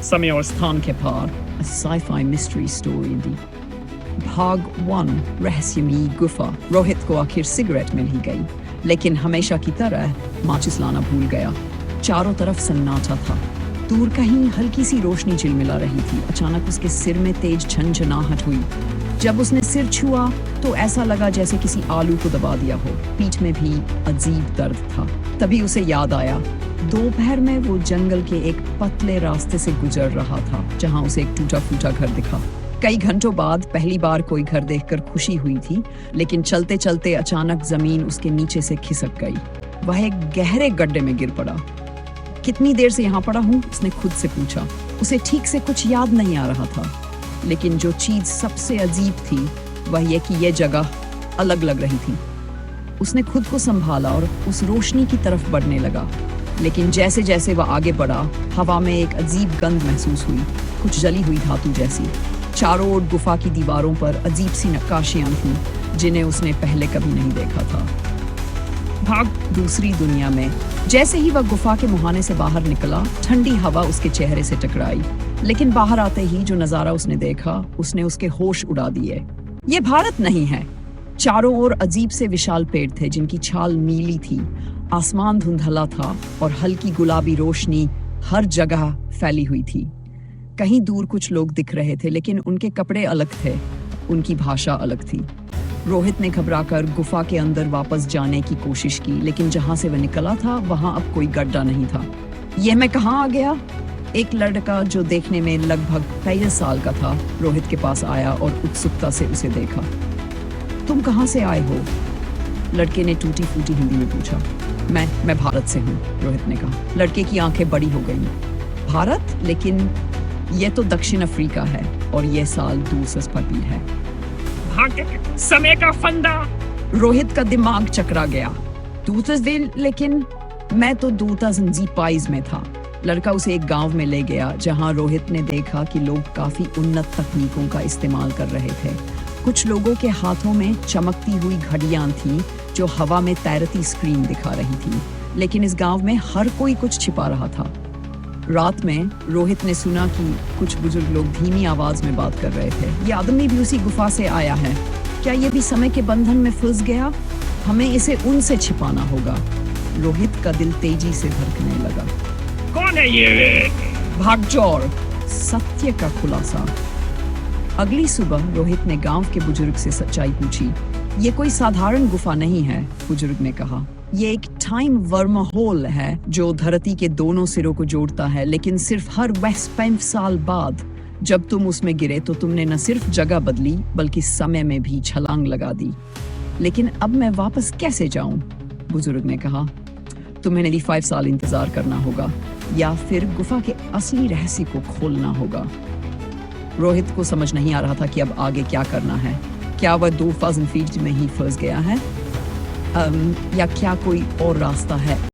समय और स्थान के पार, a sci-fi mystery story दी। भाग 1 रहस्यमयी गुफा। रोहित को आखिर सिगरेट मिल ही गई, लेकिन हमेशा की तरह माचिस लाना भूल गया। चारों तरफ सन्नाटा था। दूर कहीं हल्की सी रोशनी झिलमिला रही थी। अचानक उसके सिर में तेज झनझनाहट हुई। जब उसने सिर छुआ तो ऐसा लगा जैसे किसी आलू को दबा दिया हो। पीठ में भी अजीब दर्द था। तभी उसे याद आया, दोपहर में वो जंगल के एक पतले रास्ते से गुजर रहा था, जहां उसे एक टूटा फूटा घर दिखा। कई घंटों बाद पहली बार कोई घर देखकर खुशी हुई थी, लेकिन चलते चलते अचानक जमीन उसके नीचे से खिसक गई। वह एक गहरे गड्ढे में गिर पड़ा। कितनी देर से यहाँ पड़ा हूँ, उसने खुद से पूछा। उसे ठीक से कुछ याद नहीं आ रहा था, लेकिन जो चीज सबसे अजीब थी वह यह कि यह जगह अलग लग रही थी। उसने खुद को संभाला और उस रोशनी की तरफ बढ़ने लगा, लेकिन जैसे जैसे वह आगे बढ़ा, हवा में एक अजीब गंध महसूस हुई, कुछ जली हुई धातु जैसी। चारों ओर गुफा की दीवारों पर अजीब सी नक्काशियां थीं, जिन्हें उसने पहले कभी नहीं देखा था। भाग दूसरी दुनिया में। जैसे ही वह गुफा के मुहाने से बाहर निकला, ठंडी हवा उसके चेहरे से टकराई, लेकिन बाहर आते ही जो नजारा उसने देखा, उसने उसके होश उड़ा दिए। ये भारत नहीं है। चारों ओर अजीब से विशाल पेड़ थे, जिनकी छाल नीली थी। आसमान धुंधला था और हल्की गुलाबी रोशनी हर जगह फैली हुई थी। कहीं दूर कुछ लोग दिख रहे थे, लेकिन उनके कपड़े अलग थे, उनकी भाषा अलग थी। रोहित ने घबराकर गुफा के अंदर वापस जाने की कोशिश की, लेकिन जहां से वह निकला था वहां अब कोई गड्ढा नहीं था। यह मैं कहाँ आ गया? एक लड़का जो देखने में लगभग 23 साल का था, रोहित के पास आया और उत्सुकता से उसे देखा। तुम कहाँ से आए हो? लड़के ने टूटी फूटी हिंदी में पूछा। मैं भारत से हूँ, रोहित ने कहा। लड़के की आंखें बड़ी हो गईं। भारत? लेकिन यह तो दक्षिण अफ्रीका है और यह साल दिलचस्पी है। समय का फंदा। रोहित का दिमाग चकरा गया। लेकिन मैं तो 2022 में था। लड़का उसे एक गांव में ले गया, जहां रोहित ने देखा कि लोग काफी उन्नत तकनीकों का इस्तेमाल कर रहे थे। कुछ लोगों के हाथों में चमकती हुई घड़ियां थीं, जो हवा में तैरती स्क्रीन दिखा रही थी। लेकिन इस गांव में हर कोई कुछ छिपा रहा था। रात में रोहित ने सुना कि कुछ बुजुर्ग लोग धीमी आवाज में बात कर रहे थे। ये आदमी भी उसी गुफा से आया है। क्या ये भी समय के बंधन में फंस गया? हमें इसे उनसे छिपाना होगा। रोहित का दिल तेजी से धड़कने लगा। कौन है ये? भागचौर, सत्य का खुलासा। अगली सुबह रोहित ने गांव के बुजुर्ग से सच्चाई पूछी। ये कोई साधारण गुफा नहीं है, बुजुर्ग ने कहा। ये एक टाइम वर्म होल है जो धरती के दोनों सिरों को जोड़ता है, लेकिन सिर्फ हर 25 साल बाद जब तुम उसमें गिरे तो तुमने न सिर्फ जगह बदली, बल्कि समय में भी छलांग लगा दी। लेकिन अब मैं वापस कैसे जाऊं? बुजुर्ग ने कहा। तुम्हें 95 साल इंतजार करना होगा, या फिर गुफा के असली रहस्य को खोलना होगा। रोहित को समझ नहीं आ रहा था कि अब आगे क्या करना है। क्या वह 2000 फीट में ही फंस गया है, या क्या कोई और रास्ता है?